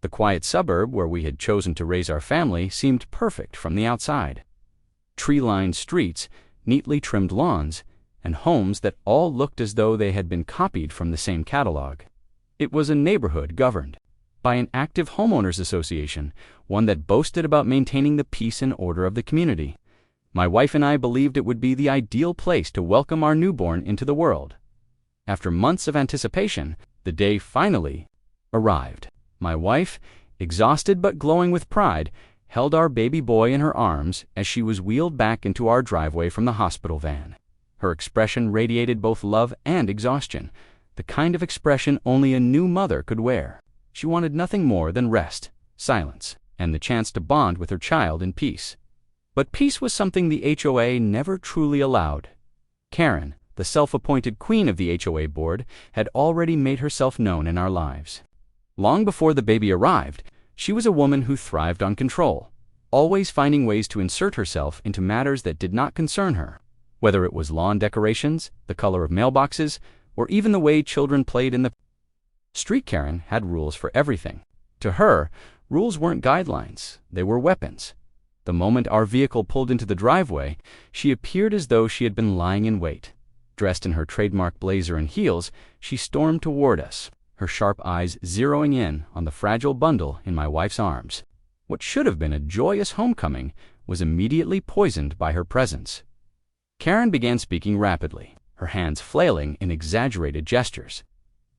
The quiet suburb where we had chosen to raise our family seemed perfect from the outside. Tree-lined streets, neatly trimmed lawns, and homes that all looked as though they had been copied from the same catalog. It was a neighborhood governed by an active homeowners association, one that boasted about maintaining the peace and order of the community. My wife and I believed it would be the ideal place to welcome our newborn into the world. After months of anticipation, the day finally arrived. My wife, exhausted but glowing with pride, held our baby boy in her arms as she was wheeled back into our driveway from the hospital van. Her expression radiated both love and exhaustion, the kind of expression only a new mother could wear. She wanted nothing more than rest, silence, and the chance to bond with her child in peace. But peace was something the HOA never truly allowed. Karen, the self-appointed queen of the HOA board, had already made herself known in our lives. Long before the baby arrived, she was a woman who thrived on control, always finding ways to insert herself into matters that did not concern her, whether it was lawn decorations, the color of mailboxes, or even the way children played in the street. Karen had rules for everything. To her, rules weren't guidelines, they were weapons. The moment our vehicle pulled into the driveway, she appeared as though she had been lying in wait. Dressed in her trademark blazer and heels, she stormed toward us, her sharp eyes zeroing in on the fragile bundle in my wife's arms. What should have been a joyous homecoming was immediately poisoned by her presence. Karen began speaking rapidly, her hands flailing in exaggerated gestures.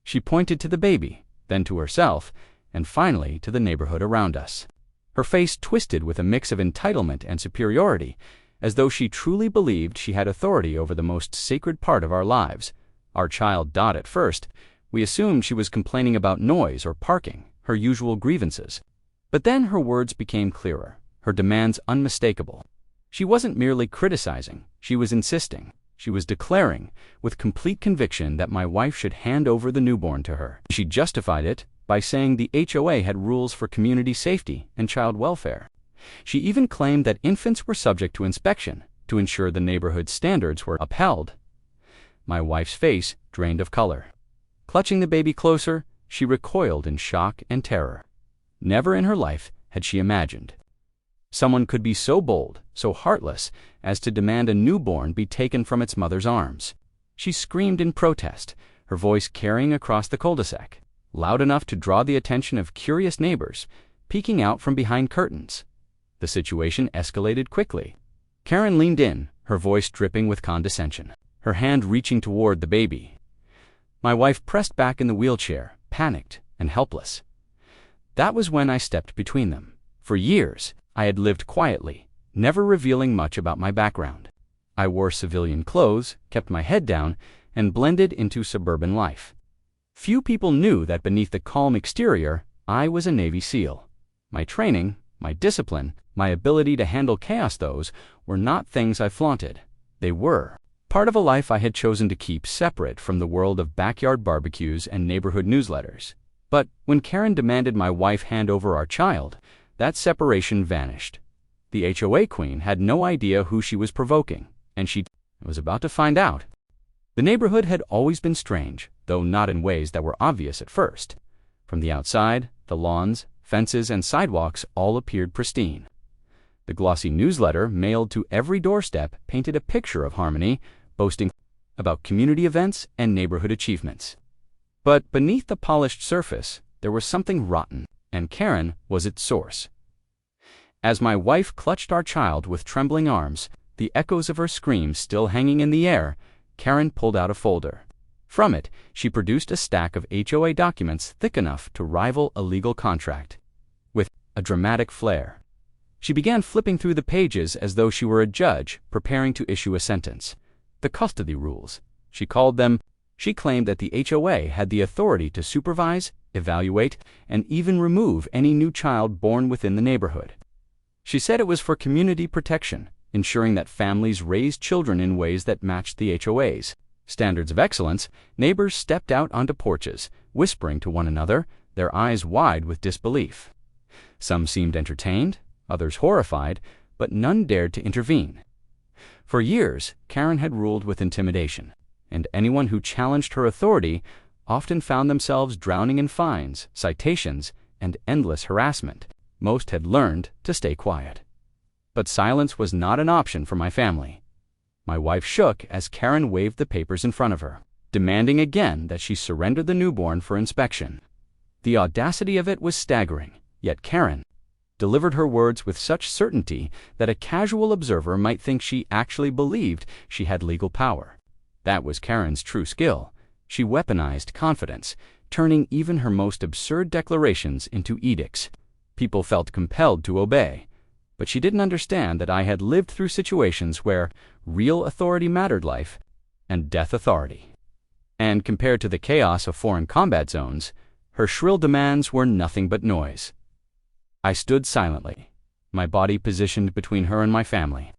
She pointed to the baby, then to herself, and finally to the neighborhood around us. Her face twisted with a mix of entitlement and superiority, as though she truly believed she had authority over the most sacred part of our lives, our child. At first, we assumed she was complaining about noise or parking, her usual grievances. But then her words became clearer, her demands unmistakable. She wasn't merely criticizing, she was insisting. She was declaring, with complete conviction, that my wife should hand over the newborn to her. She justified it by saying the HOA had rules for community safety and child welfare. She even claimed that infants were subject to inspection to ensure the neighborhood's standards were upheld. My wife's face drained of color. Clutching the baby closer, she recoiled in shock and terror. Never in her life had she imagined someone could be so bold, so heartless, as to demand a newborn be taken from its mother's arms. She screamed in protest, her voice carrying across the cul-de-sac, loud enough to draw the attention of curious neighbors, peeking out from behind curtains. The situation escalated quickly. Karen leaned in, her voice dripping with condescension, her hand reaching toward the baby. My wife pressed back in the wheelchair, panicked and helpless. That was when I stepped between them. For years, I had lived quietly, never revealing much about my background. I wore civilian clothes, kept my head down, and blended into suburban life. Few people knew that beneath the calm exterior, I was a Navy SEAL. My training, my discipline, my ability to handle chaos, those were not things I flaunted. They were part of a life I had chosen to keep separate from the world of backyard barbecues and neighborhood newsletters. But when Karen demanded my wife hand over our child, that separation vanished. The HOA queen had no idea who she was provoking, and she was about to find out. The neighborhood had always been strange, though not in ways that were obvious at first. From the outside, the lawns, fences, and sidewalks all appeared pristine. The glossy newsletter mailed to every doorstep painted a picture of harmony, boasting about community events and neighborhood achievements. But beneath the polished surface, there was something rotten, and Karen was its source. As my wife clutched our child with trembling arms, the echoes of her screams still hanging in the air, Karen pulled out a folder. From it, she produced a stack of HOA documents thick enough to rival a legal contract. With a dramatic flair, she began flipping through the pages as though she were a judge preparing to issue a sentence. The custody rules, she called them. She claimed that the HOA had the authority to supervise, evaluate, and even remove any new child born within the neighborhood. She said it was for community protection, ensuring that families raised children in ways that matched the HOA's standards of excellence. Neighbors stepped out onto porches, whispering to one another, their eyes wide with disbelief. Some seemed entertained, others horrified, but none dared to intervene. For years, Karen had ruled with intimidation, and anyone who challenged her authority often found themselves drowning in fines, citations, and endless harassment, most had learned to stay quiet. But silence was not an option for my family. My wife shook as Karen waved the papers in front of her, demanding again that she surrender the newborn for inspection. The audacity of it was staggering, yet Karen delivered her words with such certainty that a casual observer might think she actually believed she had legal power. That was Karen's true skill. She weaponized confidence, turning even her most absurd declarations into edicts. People felt compelled to obey. But she didn't understand that I had lived through situations where real authority mattered life and death authority. And compared to the chaos of foreign combat zones, her shrill demands were nothing but noise. I stood silently, my body positioned between her and my family.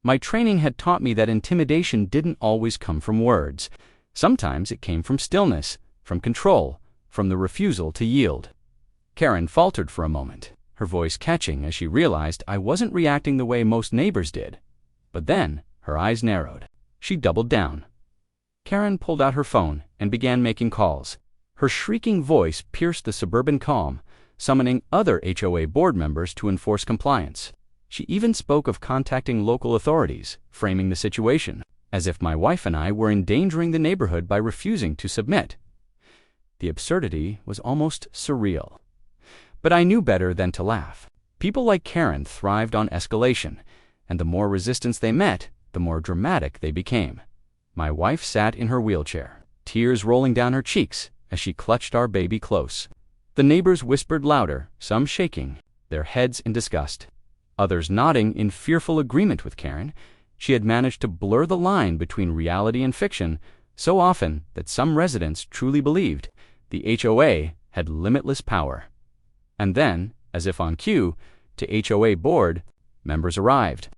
My training had taught me that intimidation didn't always come from words. Sometimes it came from stillness, from control, from the refusal to yield. Karen faltered for a moment, her voice catching as she realized I wasn't reacting the way most neighbors did. But then, her eyes narrowed. She doubled down. Karen pulled out her phone and began making calls. Her shrieking voice pierced the suburban calm, summoning other HOA board members to enforce compliance. She even spoke of contacting local authorities, framing the situation as if my wife and I were endangering the neighborhood by refusing to submit. The absurdity was almost surreal. But I knew better than to laugh. People like Karen thrived on escalation, and the more resistance they met, the more dramatic they became. My wife sat in her wheelchair, tears rolling down her cheeks as she clutched our baby close. The neighbors whispered louder, some shaking, their heads in disgust, others nodding in fearful agreement with Karen. She had managed to blur the line between reality and fiction so often that some residents truly believed the HOA had limitless power. And then, as if on cue, to HOA board, members arrived.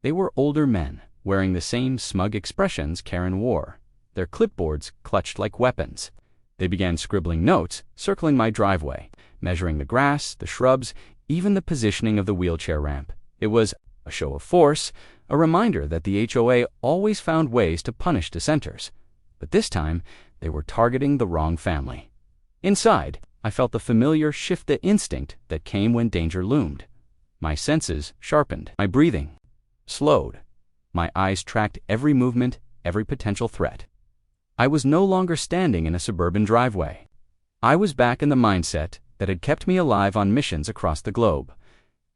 They were older men, wearing the same smug expressions Karen wore, their clipboards clutched like weapons. They began scribbling notes, circling my driveway, measuring the grass, the shrubs, even the positioning of the wheelchair ramp. It was a show of force, a reminder that the HOA always found ways to punish dissenters. But this time, they were targeting the wrong family. Inside, I felt the familiar shift-the instinct that came when danger loomed. My senses sharpened, my breathing slowed. My eyes tracked every movement, every potential threat. I was no longer standing in a suburban driveway. I was back in the mindset that had kept me alive on missions across the globe.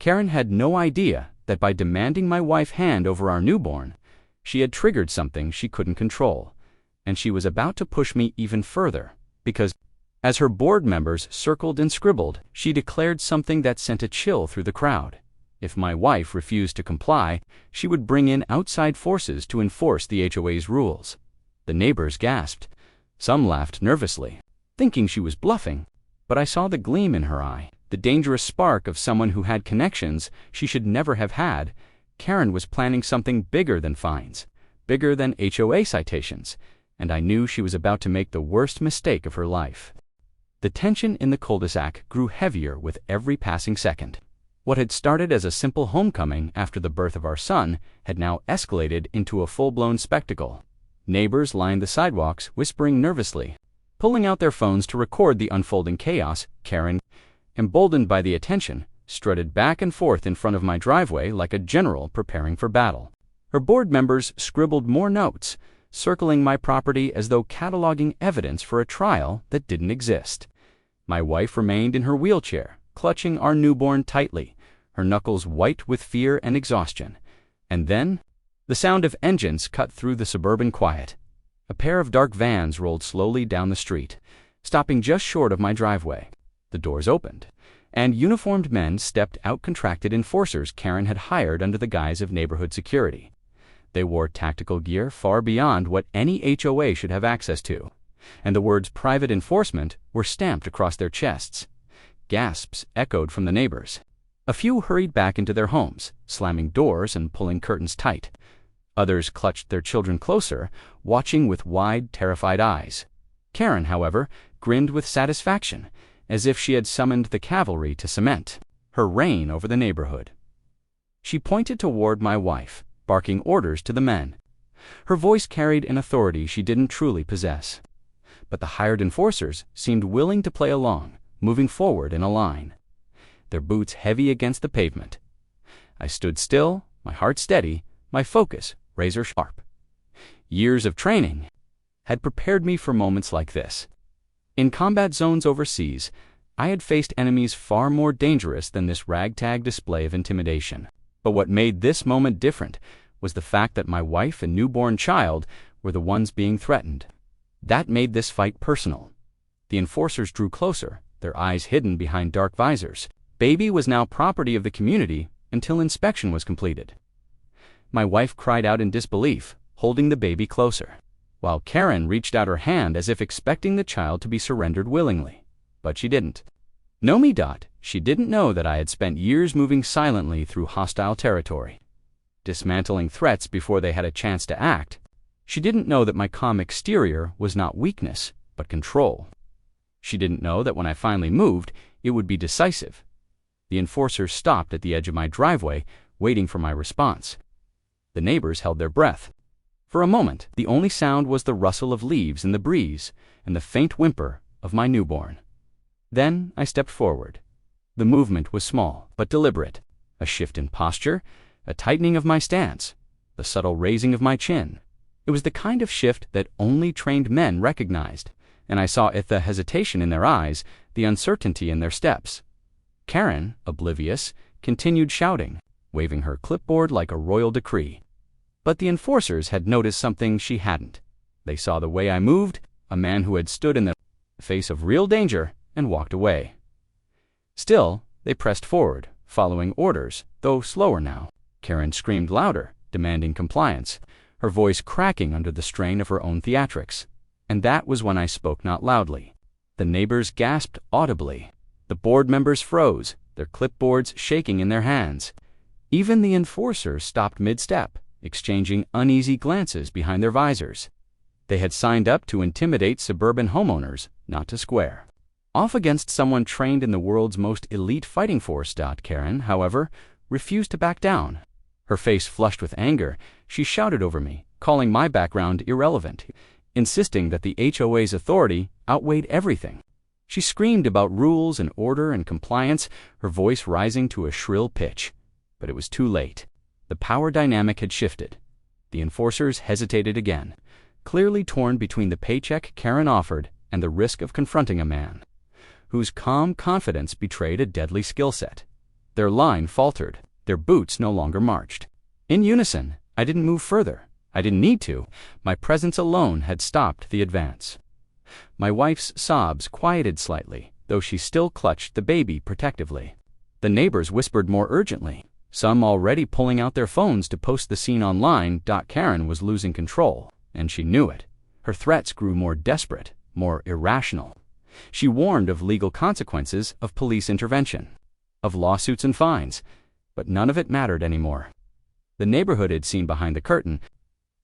Karen had no idea that by demanding my wife hand over our newborn, she had triggered something she couldn't control, and she was about to push me even further, because as her board members circled and scribbled, she declared something that sent a chill through the crowd. If my wife refused to comply, she would bring in outside forces to enforce the HOA's rules. The neighbors gasped. Some laughed nervously, thinking she was bluffing, but I saw the gleam in her eye, the dangerous spark of someone who had connections she should never have had. Karen was planning something bigger than fines, bigger than HOA citations, and I knew she was about to make the worst mistake of her life. The tension in the cul-de-sac grew heavier with every passing second. What had started as a simple homecoming after the birth of our son had now escalated into a full-blown spectacle. Neighbors lined the sidewalks, whispering nervously, pulling out their phones to record the unfolding chaos. Karen, emboldened by the attention, strutted back and forth in front of my driveway like a general preparing for battle. Her board members scribbled more notes, circling my property as though cataloging evidence for a trial that didn't exist. My wife remained in her wheelchair, clutching our newborn tightly, her knuckles white with fear and exhaustion. And then, the sound of engines cut through the suburban quiet. A pair of dark vans rolled slowly down the street, stopping just short of my driveway. The doors opened, and uniformed men stepped out, contracted enforcers Karen had hired under the guise of neighborhood security. They wore tactical gear far beyond what any HOA should have access to, and the words private enforcement were stamped across their chests. Gasps echoed from the neighbors. A few hurried back into their homes, slamming doors and pulling curtains tight. Others clutched their children closer, watching with wide, terrified eyes. Karen, however, grinned with satisfaction, as if she had summoned the cavalry to cement her reign over the neighborhood. She pointed toward my wife, barking orders to the men. Her voice carried an authority she didn't truly possess. But the hired enforcers seemed willing to play along, moving forward in a line, their boots heavy against the pavement. I stood still, my heart steady, my focus razor sharp. Years of training had prepared me for moments like this. In combat zones overseas, I had faced enemies far more dangerous than this ragtag display of intimidation. But what made this moment different was the fact that my wife and newborn child were the ones being threatened. That made this fight personal. The enforcers drew closer, their eyes hidden behind dark visors. Baby was now property of the community until inspection was completed. My wife cried out in disbelief, holding the baby closer, while Karen reached out her hand as if expecting the child to be surrendered willingly. But she didn't. No me. She didn't know that I had spent years moving silently through hostile territory, dismantling threats before they had a chance to act. She didn't know that my calm exterior was not weakness, but control. She didn't know that when I finally moved, it would be decisive. The enforcers stopped at the edge of my driveway, waiting for my response. The neighbors held their breath. For a moment, the only sound was the rustle of leaves in the breeze and the faint whimper of my newborn. Then I stepped forward. The movement was small, but deliberate. A shift in posture, a tightening of my stance, the subtle raising of my chin. It was the kind of shift that only trained men recognized, and I saw the hesitation in their eyes, the uncertainty in their steps. Karen, oblivious, continued shouting, waving her clipboard like a royal decree. But the enforcers had noticed something she hadn't. They saw the way I moved, a man who had stood in the face of real danger, and walked away. Still, they pressed forward, following orders, though slower now. Karen screamed louder, demanding compliance, her voice cracking under the strain of her own theatrics. And that was when I spoke not loudly. The neighbors gasped audibly. The board members froze, their clipboards shaking in their hands. Even the enforcers stopped mid-step, exchanging uneasy glances behind their visors. They had signed up to intimidate suburban homeowners, not to square off against someone trained in the world's most elite fighting force. Karen, however, refused to back down. Her face flushed with anger, she shouted over me, calling my background irrelevant, insisting that the HOA's authority outweighed everything. She screamed about rules and order and compliance, her voice rising to a shrill pitch. But it was too late. The power dynamic had shifted. The enforcers hesitated again, clearly torn between the paycheck Karen offered and the risk of confronting a man whose calm confidence betrayed a deadly skill set. Their line faltered. Their boots no longer marched. In unison, I didn't move further. I didn't need to. My presence alone had stopped the advance. My wife's sobs quieted slightly, though she still clutched the baby protectively. The neighbors whispered more urgently, some already pulling out their phones to post the scene online. Karen was losing control, and she knew it. Her threats grew more desperate, more irrational. She warned of legal consequences, of police intervention, of lawsuits and fines, but none of it mattered anymore. The neighborhood had seen behind the curtain.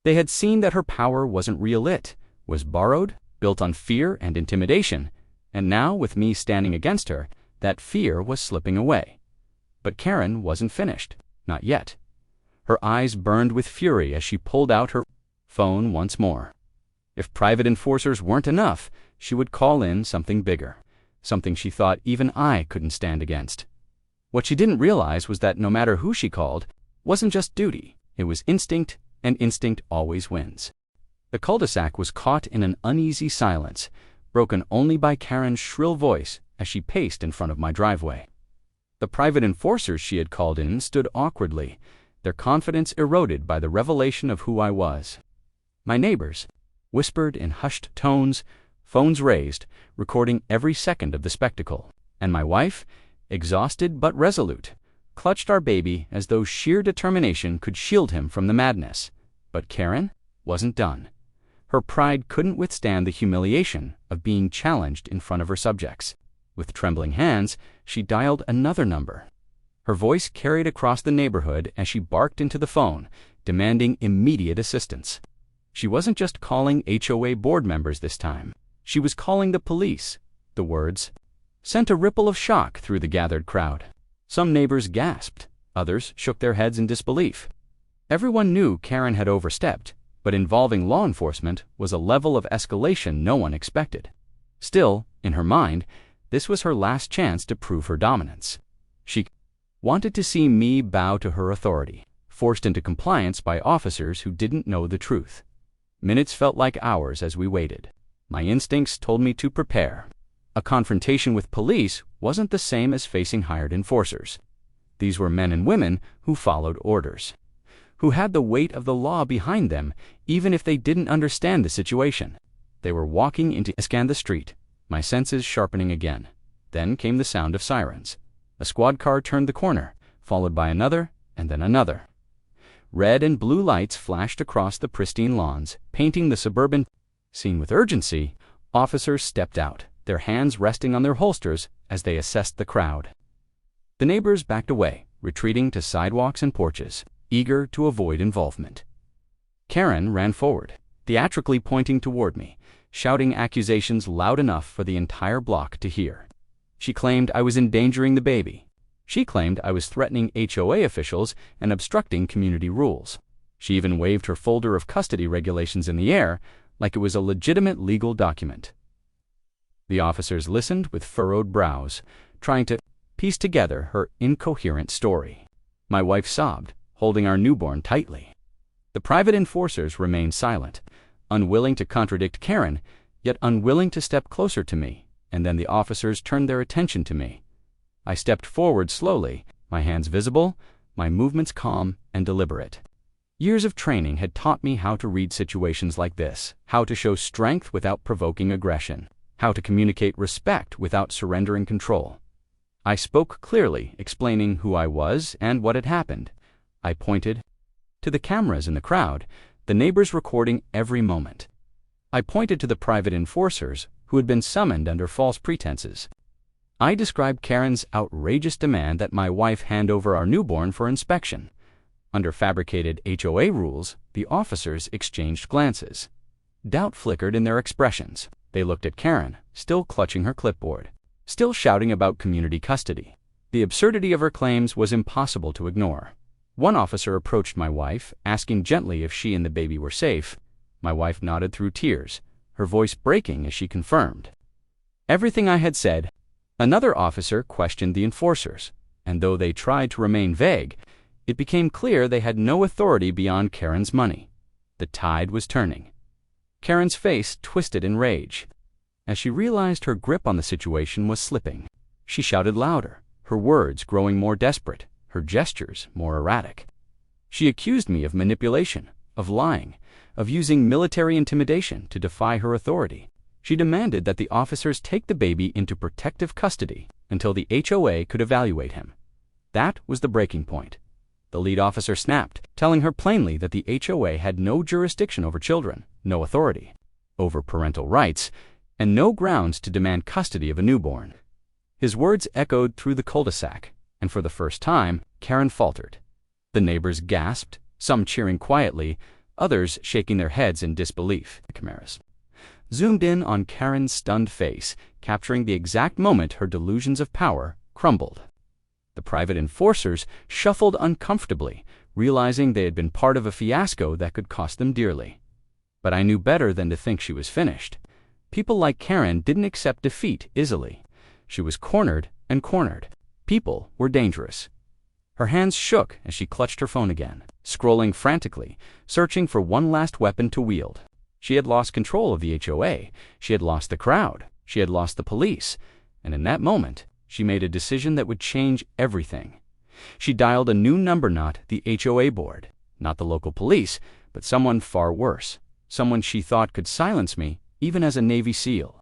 They had seen that her power wasn't real, it was borrowed, built on fear and intimidation, and now, with me standing against her, that fear was slipping away. But Karen wasn't finished, not yet. Her eyes burned with fury as she pulled out her phone once more. If private enforcers weren't enough, she would call in something bigger, something she thought even I couldn't stand against. What she didn't realize was that no matter who she called, wasn't just duty, it was instinct, and instinct always wins. The cul-de-sac was caught in an uneasy silence, broken only by Karen's shrill voice as she paced in front of my driveway. The private enforcers she had called in stood awkwardly, their confidence eroded by the revelation of who I was. My neighbors whispered in hushed tones, phones raised, recording every second of the spectacle, and my wife, exhausted but resolute, clutched our baby as though sheer determination could shield him from the madness. But Karen wasn't done. Her pride couldn't withstand the humiliation of being challenged in front of her subjects. With trembling hands, she dialed another number. Her voice carried across the neighborhood as she barked into the phone, demanding immediate assistance. She wasn't just calling HOA board members this time. She was calling the police. The words sent a ripple of shock through the gathered crowd. Some neighbors gasped. Others shook their heads in disbelief. Everyone knew Karen had overstepped, but involving law enforcement was a level of escalation no one expected. Still, in her mind, This was her last chance to prove her dominance. She wanted to see me bow to her authority, forced into compliance by officers who didn't know the truth. Minutes felt like hours as we waited. My instincts told me to prepare. A confrontation with police wasn't the same as facing hired enforcers. These were men and women who followed orders, who had the weight of the law behind them, even if they didn't understand the situation. They were walking into I scanned the street, my senses sharpening again. Then came the sound of sirens. A squad car turned the corner, followed by another, and then another. Red and blue lights flashed across the pristine lawns, painting the suburban scene with urgency. Officers stepped out, their hands resting on their holsters as they assessed the crowd. The neighbors backed away, retreating to sidewalks and porches, eager to avoid involvement. Karen ran forward, theatrically pointing toward me, shouting accusations loud enough for the entire block to hear. She claimed I was endangering the baby. She claimed I was threatening HOA officials and obstructing community rules. She even waved her folder of custody regulations in the air like it was a legitimate legal document. The officers listened with furrowed brows, trying to piece together her incoherent story. My wife sobbed, holding our newborn tightly. The private enforcers remained silent, unwilling to contradict Karen, yet unwilling to step closer to me, and then the officers turned their attention to me. I stepped forward slowly, my hands visible, my movements calm and deliberate. Years of training had taught me how to read situations like this, how to show strength without provoking aggression, how to communicate respect without surrendering control. I spoke clearly, explaining who I was and what had happened. I pointed to the cameras in the crowd, the neighbors recording every moment. I pointed to the private enforcers who had been summoned under false pretenses. I described Karen's outrageous demand that my wife hand over our newborn for inspection. Under fabricated HOA rules, the officers exchanged glances. Doubt flickered in their expressions. They looked at Karen, still clutching her clipboard, still shouting about community custody. The absurdity of her claims was impossible to ignore. One officer approached my wife, asking gently if she and the baby were safe. My wife nodded through tears, her voice breaking as she confirmed everything I had said. Another officer questioned the enforcers, and though they tried to remain vague, it became clear they had no authority beyond Karen's money. The tide was turning. Karen's face twisted in rage. As she realized her grip on the situation was slipping, she shouted louder, her words growing more desperate, her gestures more erratic. She accused me of manipulation, of lying, of using military intimidation to defy her authority. She demanded that the officers take the baby into protective custody until the HOA could evaluate him. That was the breaking point. The lead officer snapped, telling her plainly that the HOA had no jurisdiction over children, no authority over parental rights, and no grounds to demand custody of a newborn. His words echoed through the cul-de-sac, and for the first time, Karen faltered. The neighbors gasped, some cheering quietly, others shaking their heads in disbelief. The cameras zoomed in on Karen's stunned face, capturing the exact moment her delusions of power crumbled. The private enforcers shuffled uncomfortably, realizing they had been part of a fiasco that could cost them dearly. But I knew better than to think she was finished. People like Karen didn't accept defeat easily. She was cornered and cornered. People were dangerous. Her hands shook as she clutched her phone again, scrolling frantically, searching for one last weapon to wield. She had lost control of the HOA. She had lost the crowd. She had lost the police. And in that moment, she made a decision that would change everything. She dialed a new number, not the HOA board, not the local police, but someone far worse, someone she thought could silence me, even as a Navy SEAL.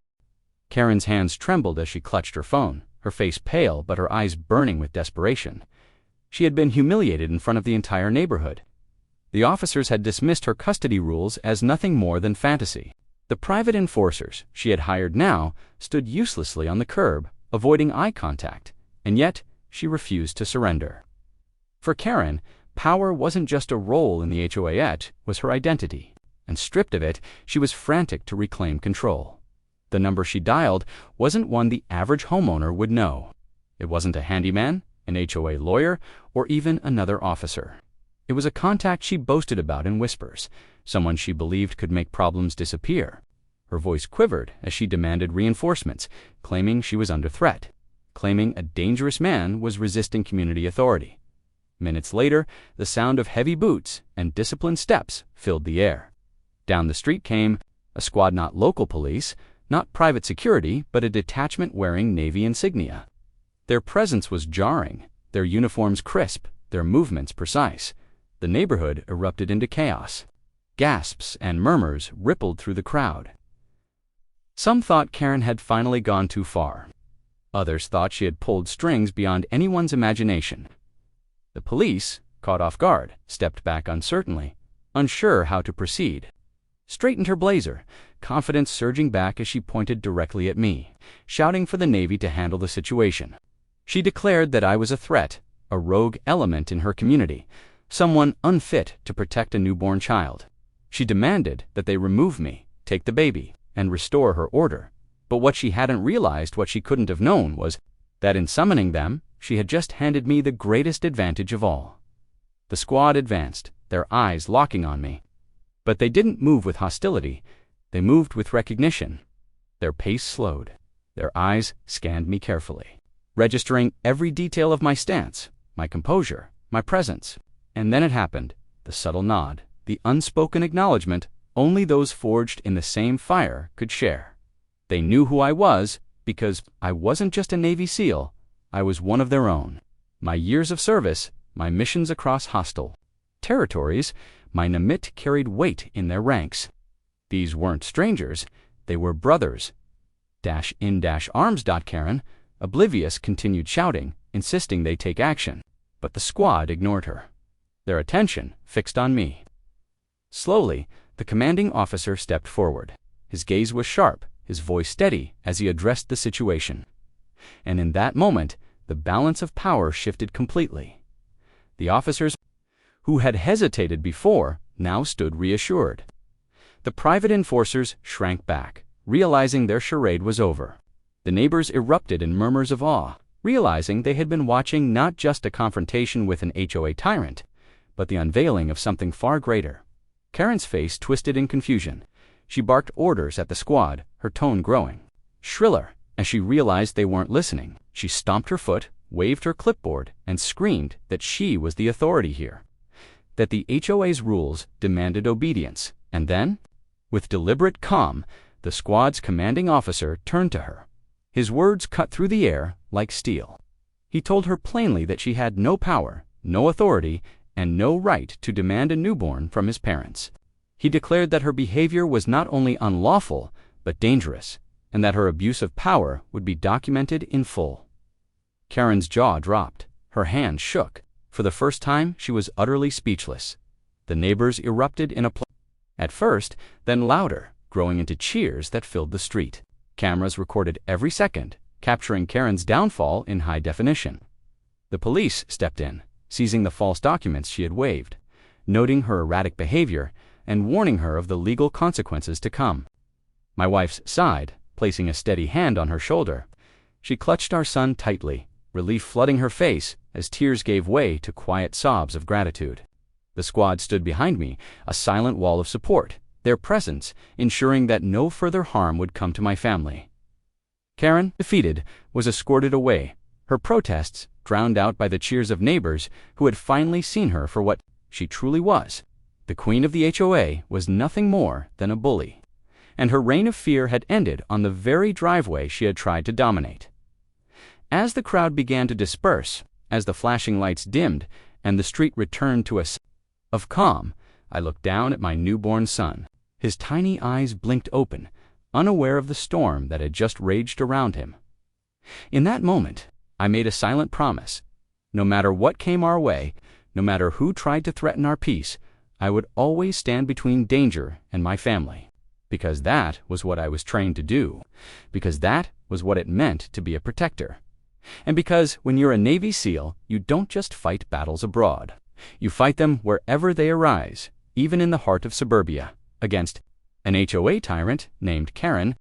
Karen's hands trembled as she clutched her phone, her face pale but her eyes burning with desperation. She had been humiliated in front of the entire neighborhood. The officers had dismissed her custody rules as nothing more than fantasy. The private enforcers she had hired now stood uselessly on the curb, avoiding eye contact, and yet she refused to surrender. For Karen, power wasn't just a role in the HOA, it was her identity, and stripped of it, she was frantic to reclaim control. The number she dialed wasn't one the average homeowner would know. It wasn't a handyman, an HOA lawyer, or even another officer. It was a contact she boasted about in whispers, someone she believed could make problems disappear. Her voice quivered as she demanded reinforcements, claiming she was under threat, claiming a dangerous man was resisting community authority. Minutes later, the sound of heavy boots and disciplined steps filled the air. Down the street came a squad, not local police, not private security, but a detachment wearing Navy insignia. Their presence was jarring, their uniforms crisp, their movements precise. The neighborhood erupted into chaos. Gasps and murmurs rippled through the crowd. Some thought Karen had finally gone too far. Others thought she had pulled strings beyond anyone's imagination. The police, caught off guard, stepped back uncertainly, unsure how to proceed. Straightened her blazer, confidence surging back as she pointed directly at me, shouting for the Navy to handle the situation. She declared that I was a threat, a rogue element in her community, someone unfit to protect a newborn child. She demanded that they remove me, take the baby, and restore her order. But what she hadn't realized, what she couldn't have known, was that in summoning them, she had just handed me the greatest advantage of all. The squad advanced, their eyes locking on me. But they didn't move with hostility. They moved with recognition. Their pace slowed. Their eyes scanned me carefully, registering every detail of my stance, my composure, my presence. And then it happened, the subtle nod, the unspoken acknowledgement only those forged in the same fire could share. They knew who I was because I wasn't just a Navy SEAL, I was one of their own. My years of service, my missions across hostile territories, my Namit carried weight in their ranks. These weren't strangers, they were brothers. -in-arms. Karen, oblivious, continued shouting, insisting they take action. But the squad ignored her, their attention fixed on me. Slowly, the commanding officer stepped forward. His gaze was sharp, his voice steady as he addressed the situation. And in that moment, the balance of power shifted completely. The officers who had hesitated before now stood reassured. The private enforcers shrank back, realizing their charade was over. The neighbors erupted in murmurs of awe, realizing they had been watching not just a confrontation with an HOA tyrant, but the unveiling of something far greater. Karen's face twisted in confusion. She barked orders at the squad, her tone growing shriller. As she realized they weren't listening, she stomped her foot, waved her clipboard, and screamed that she was the authority here, that the HOA's rules demanded obedience. And then, with deliberate calm, the squad's commanding officer turned to her. His words cut through the air like steel. He told her plainly that she had no power, no authority, and no right to demand a newborn from his parents. He declared that her behavior was not only unlawful, but dangerous, and that her abuse of power would be documented in full. Karen's jaw dropped. Her hand shook. For the first time, she was utterly speechless. The neighbors erupted in applause. At first, then louder, growing into cheers that filled the street. Cameras recorded every second, capturing Karen's downfall in high definition. The police stepped in, seizing the false documents she had waved, noting her erratic behavior, and warning her of the legal consequences to come. My wife sighed, placing a steady hand on her shoulder. She clutched our son tightly, relief flooding her face as tears gave way to quiet sobs of gratitude. The squad stood behind me, a silent wall of support, their presence ensuring that no further harm would come to my family. Karen, defeated, was escorted away, her protests drowned out by the cheers of neighbors who had finally seen her for what she truly was. The queen of the HOA was nothing more than a bully, and her reign of fear had ended on the very driveway she had tried to dominate. As the crowd began to disperse, as the flashing lights dimmed and the street returned to a sense of calm, I looked down at my newborn son. His tiny eyes blinked open, unaware of the storm that had just raged around him. In that moment, I made a silent promise. No matter what came our way, no matter who tried to threaten our peace, I would always stand between danger and my family. Because that was what I was trained to do. Because that was what it meant to be a protector. And because when you're a Navy SEAL, you don't just fight battles abroad. You fight them wherever they arise, even in the heart of suburbia, against an HOA tyrant named Karen